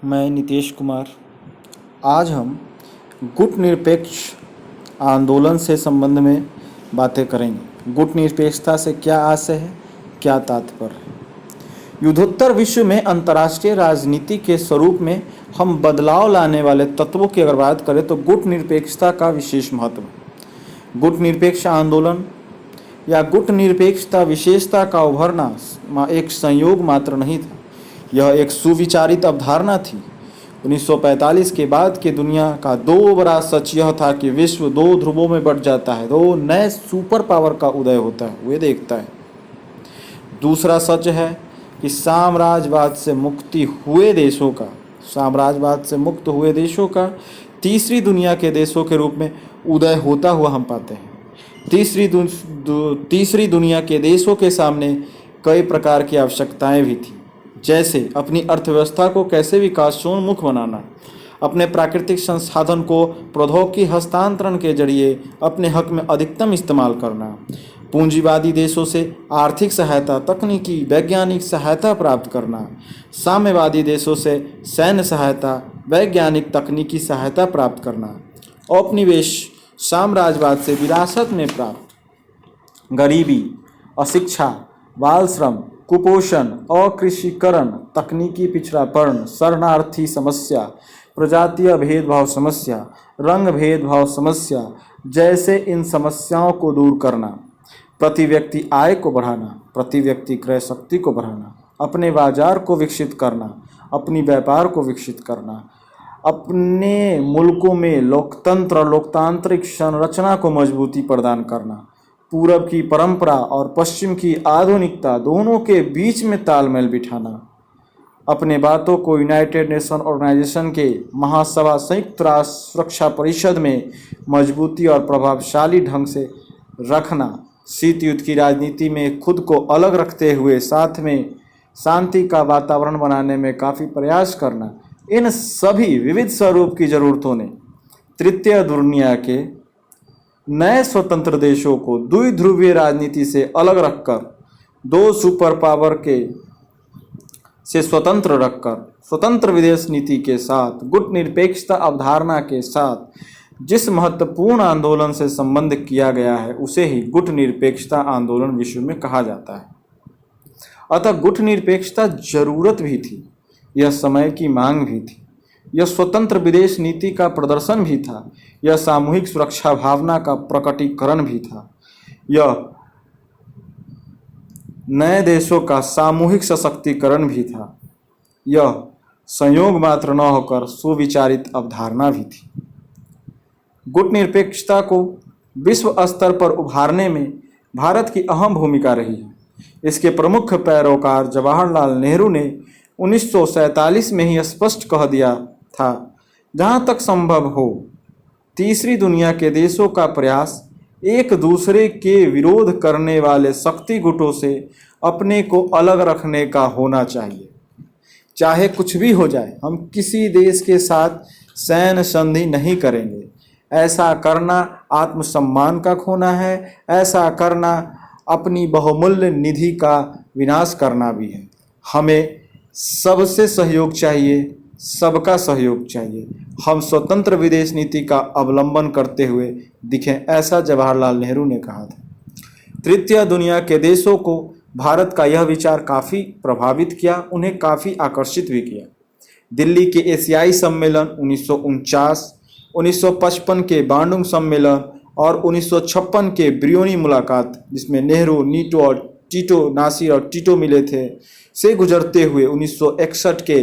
मैं नितेश कुमार। आज हम गुट निरपेक्ष आंदोलन से संबंध में बातें करेंगे। गुट निरपेक्षता से क्या आशय है, क्या तात्पर्य। युद्धोत्तर विश्व में अंतर्राष्ट्रीय राजनीति के स्वरूप में हम बदलाव लाने वाले तत्वों की अगर बात करें तो गुट निरपेक्षता का विशेष महत्व है। गुट निरपेक्ष आंदोलन या गुट निरपेक्षता विशेषता का उभरना एक संयोग मात्र नहीं था, यह एक सुविचारित अवधारणा थी। 1945 के बाद की दुनिया का दो बड़ा सच यह था कि विश्व दो ध्रुवों में बंट जाता है, दो नए सुपर पावर का उदय होता है, वे देखता है। दूसरा सच है कि साम्राज्यवाद से मुक्त हुए देशों का तीसरी दुनिया के देशों के रूप में उदय होता हुआ हम पाते हैं। तीसरी दुनिया के देशों के सामने कई प्रकार की आवश्यकताएं भी थी, जैसे अपनी अर्थव्यवस्था को कैसे विकासोन्मुख बनाना, अपने प्राकृतिक संसाधन को प्रौद्योगिकी हस्तांतरण के जरिए अपने हक में अधिकतम इस्तेमाल करना, पूंजीवादी देशों से आर्थिक सहायता, तकनीकी वैज्ञानिक सहायता प्राप्त करना, साम्यवादी देशों से सैन्य सहायता, वैज्ञानिक तकनीकी सहायता प्राप्त करना, औपनिवेश साम्राज्यवाद से विरासत में प्राप्त गरीबी, अशिक्षा, बाल श्रम, कुपोषण, अकृषिकरण, तकनीकी पिछड़ापन, शरणार्थी समस्या, प्रजातीय भेदभाव समस्या, रंग भेदभाव समस्या जैसे इन समस्याओं को दूर करना, प्रति व्यक्ति आय को बढ़ाना, प्रति व्यक्ति क्रय शक्ति को बढ़ाना, अपने बाजार को विकसित करना, अपनी व्यापार को विकसित करना, अपने मुल्कों में लोकतांत्रिक संरचना को मजबूती प्रदान करना, पूरब की परंपरा और पश्चिम की आधुनिकता दोनों के बीच में तालमेल बिठाना, अपने बातों को यूनाइटेड नेशन ऑर्गेनाइजेशन के महासभा संयुक्त राष्ट्र सुरक्षा परिषद में मजबूती और प्रभावशाली ढंग से रखना, शीत युद्ध की राजनीति में खुद को अलग रखते हुए साथ में शांति का वातावरण बनाने में काफ़ी प्रयास करना, इन सभी विविध स्वरूप की ज़रूरतों ने तृतीय दुनिया के नए स्वतंत्र देशों को द्विध्रुवीय राजनीति से अलग रखकर, दो सुपर पावर से स्वतंत्र रखकर, स्वतंत्र विदेश नीति के साथ गुट निरपेक्षता अवधारणा के साथ जिस महत्वपूर्ण आंदोलन से संबंध किया गया है उसे ही गुट निरपेक्षता आंदोलन विश्व में कहा जाता है। अतः गुट निरपेक्षता जरूरत भी थी, यह समय की मांग भी थी, यह स्वतंत्र विदेश नीति का प्रदर्शन भी था, यह सामूहिक सुरक्षा भावना का प्रकटीकरण भी था, यह नए देशों का सामूहिक सशक्तिकरण भी था, यह संयोग मात्र न होकर सुविचारित अवधारणा भी थी। गुट निरपेक्षता को विश्व स्तर पर उभारने में भारत की अहम भूमिका रही है। इसके प्रमुख पैरोकार जवाहरलाल नेहरू ने 1947 में ही स्पष्ट कह दिया था, जहाँ तक संभव हो तीसरी दुनिया के देशों का प्रयास एक दूसरे के विरोध करने वाले शक्ति गुटों से अपने को अलग रखने का होना चाहिए। चाहे कुछ भी हो जाए, हम किसी देश के साथ सैन्य संधि नहीं करेंगे। ऐसा करना आत्मसम्मान का खोना है, ऐसा करना अपनी बहुमूल्य निधि का विनाश करना भी है। हमें सबसे सहयोग चाहिए, सबका सहयोग चाहिए। हम स्वतंत्र विदेश नीति का अवलंबन करते हुए दिखें, ऐसा जवाहरलाल नेहरू ने कहा था। तृतीय दुनिया के देशों को भारत का यह विचार काफ़ी प्रभावित किया, उन्हें काफ़ी आकर्षित भी किया। दिल्ली के एशियाई सम्मेलन 1949, 1955 के बांडुंग सम्मेलन और 1956 के ब्रियोनी मुलाकात, जिसमें नेहरू, नासिर और टीटो मिले थे, से गुजरते हुए 1961 के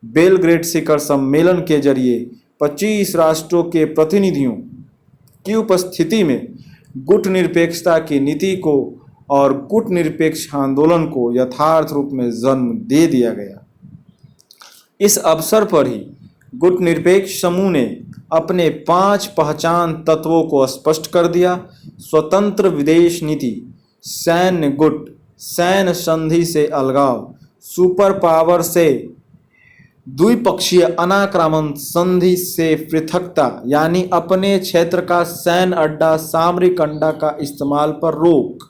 बेलग्रेड शिखर सम्मेलन के जरिए 25 राष्ट्रों के प्रतिनिधियों की उपस्थिति में गुट निरपेक्षता की नीति को और गुट निरपेक्ष आंदोलन को यथार्थ रूप में जन्म दे दिया गया। इस अवसर पर ही गुट निरपेक्ष समूह ने अपने 5 पहचान तत्वों को स्पष्ट कर दिया। स्वतंत्र विदेश नीति, सैन्य गुट, सैन्य संधि से अलगाव, सुपर पावर से द्विपक्षीय अनाक्रमण संधि से पृथकता, यानी अपने क्षेत्र का सैन्य अड्डा, सामरिक अड्डा का इस्तेमाल पर रोक,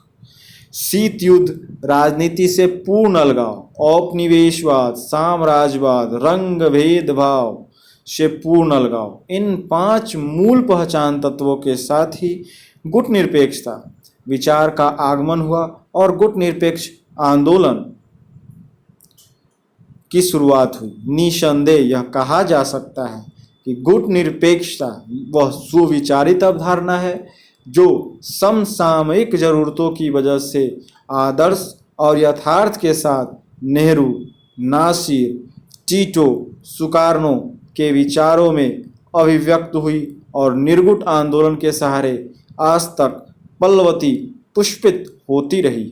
शीत युद्ध, राजनीति से पूर्ण अलगाव, औपनिवेशवाद, साम्राज्यवाद, रंग भेदभाव से पूर्ण अलगाव, इन 5 मूल पहचान तत्वों के साथ ही गुटनिरपेक्षता विचार का आगमन हुआ और गुटनिरपेक्ष आंदोलन की शुरुआत हुई। निसंदेह यह कहा जा सकता है कि गुटनिरपेक्षता वह सुविचारित अवधारणा है जो समसामयिक जरूरतों की वजह से आदर्श और यथार्थ के साथ नेहरू, नासिर, टीटो, सुकार्नो के विचारों में अभिव्यक्त हुई और निर्गुट आंदोलन के सहारे आज तक पल्लवती पुष्पित होती रही।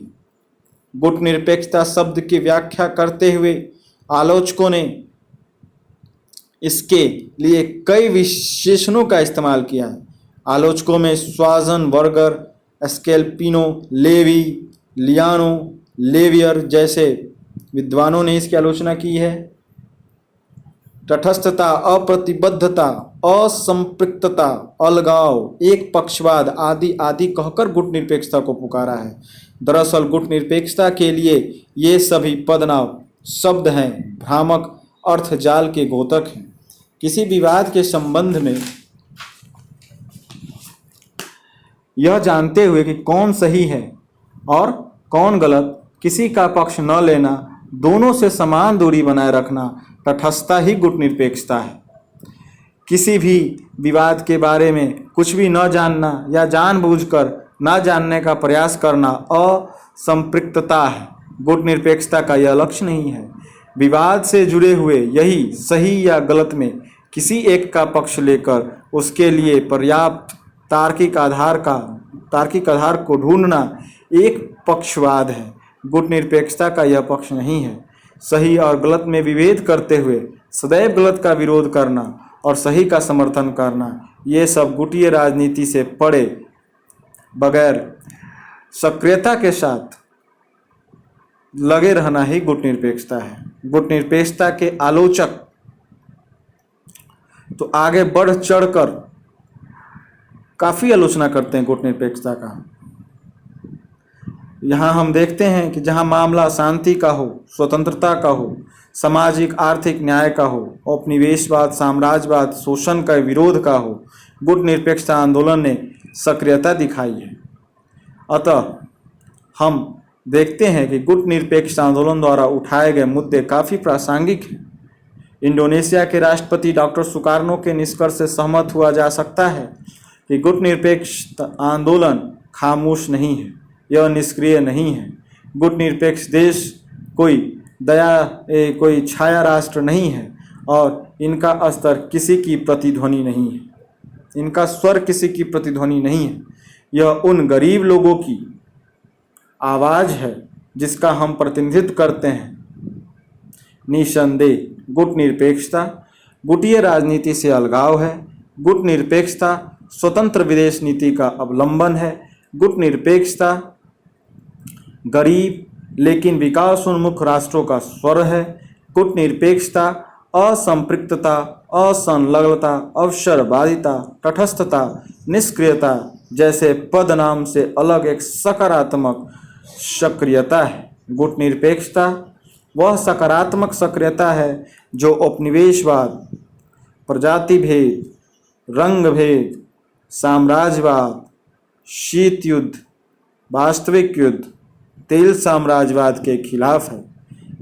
गुटनिरपेक्षता शब्द की व्याख्या करते हुए आलोचकों ने इसके लिए कई विशेषणों का इस्तेमाल किया है। आलोचकों में स्वाजन, वर्गर, स्केल्पिनो, लेवी, लियानो, लेवियर जैसे विद्वानों ने इसकी आलोचना की है। तटस्थता, अप्रतिबद्धता, असंपृक्तता, अलगाव, एक पक्षवाद आदि आदि कहकर गुटनिरपेक्षता को पुकारा है। दरअसल गुटनिरपेक्षता के लिए ये सभी पदनाम शब्द हैं भ्रामक अर्थजाल के घोतक हैं। किसी विवाद के संबंध में यह जानते हुए कि कौन सही है और कौन गलत, किसी का पक्ष न लेना, दोनों से समान दूरी बनाए रखना तटस्थता ही गुटनिरपेक्षता है। किसी भी विवाद के बारे में कुछ भी न जानना या जानबूझकर न जानने का प्रयास करना असंपृक्तता है। गुटनिरपेक्षता का यह लक्ष्य नहीं है। विवाद से जुड़े हुए यही सही या गलत में किसी एक का पक्ष लेकर उसके लिए पर्याप्त तार्किक आधार को ढूंढना एक पक्षवाद है। गुटनिरपेक्षता का यह पक्ष नहीं है। सही और गलत में विभेद करते हुए सदैव गलत का विरोध करना और सही का समर्थन करना, ये सब गुटीय राजनीति से पड़े बगैर सक्रियता के साथ लगे रहना ही गुटनिरपेक्षता है। गुटनिरपेक्षता के आलोचक तो आगे बढ़ चढ़कर काफ़ी आलोचना करते हैं गुटनिरपेक्षता का। यहाँ हम देखते हैं कि जहाँ मामला शांति का हो, स्वतंत्रता का हो, सामाजिक आर्थिक न्याय का हो, औपनिवेशवाद, साम्राज्यवाद, शोषण का विरोध का हो, गुटनिरपेक्षता आंदोलन ने सक्रियता दिखाई है। अतः हम देखते हैं कि गुटनिरपेक्ष आंदोलन द्वारा उठाए गए मुद्दे काफ़ी प्रासंगिक हैं। इंडोनेशिया के राष्ट्रपति डॉक्टर सुकार्नो के निष्कर्ष से सहमत हुआ जा सकता है कि गुटनिरपेक्ष आंदोलन खामोश नहीं है, यह निष्क्रिय नहीं है। गुटनिरपेक्ष देश कोई छाया राष्ट्र नहीं है और इनका स्तर किसी की प्रतिध्वनि नहीं है, इनका स्वर किसी की प्रतिध्वनि नहीं है। यह उन गरीब लोगों की आवाज़ है जिसका हम प्रतिनिधित्व करते हैं। निसंदेह गुटनिरपेक्षता गुटीय राजनीति से अलगाव है। गुटनिरपेक्षता स्वतंत्र विदेश नीति का अवलंबन है। गुटनिरपेक्षता गरीब लेकिन विकासोन्मुख राष्ट्रों का स्वर है। गुटनिरपेक्षता असंपृक्तता, असंलग्नता, अवसरवादिता, तटस्थता, निष्क्रियता जैसे पदनाम से अलग एक सकारात्मक सक्रियता है। गुटनिरपेक्षता वह सकारात्मक सक्रियता है जो औपनिवेशवाद, प्रजाति भेद, रंग भेद, साम्राज्यवाद, शीत युद्ध, वास्तविक युद्ध, तेल साम्राज्यवाद के खिलाफ है।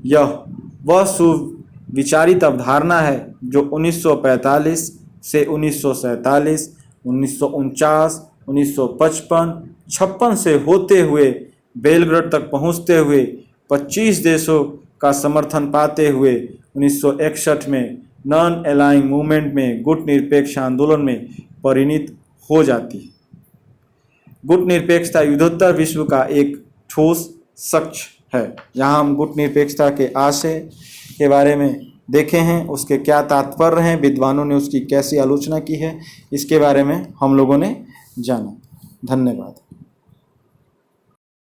यह वह सुविचारित अवधारणा है जो 1945 से 1947, 1949, 1955, 56 से होते हुए बेलग्रेड तक पहुंचते हुए 25 देशों का समर्थन पाते हुए 1961 में नॉन अलाइंग मूवमेंट में गुटनिरपेक्ष आंदोलन में परिणत हो जाती है। गुटनिरपेक्षता युद्धोत्तर विश्व का एक ठोस साक्ष्य है। यहाँ हम गुटनिरपेक्षता के आशय के बारे में देखे हैं, उसके क्या तात्पर्य हैं, विद्वानों ने उसकी कैसी आलोचना की है, इसके बारे में हम लोगों ने जाना। धन्यवाद।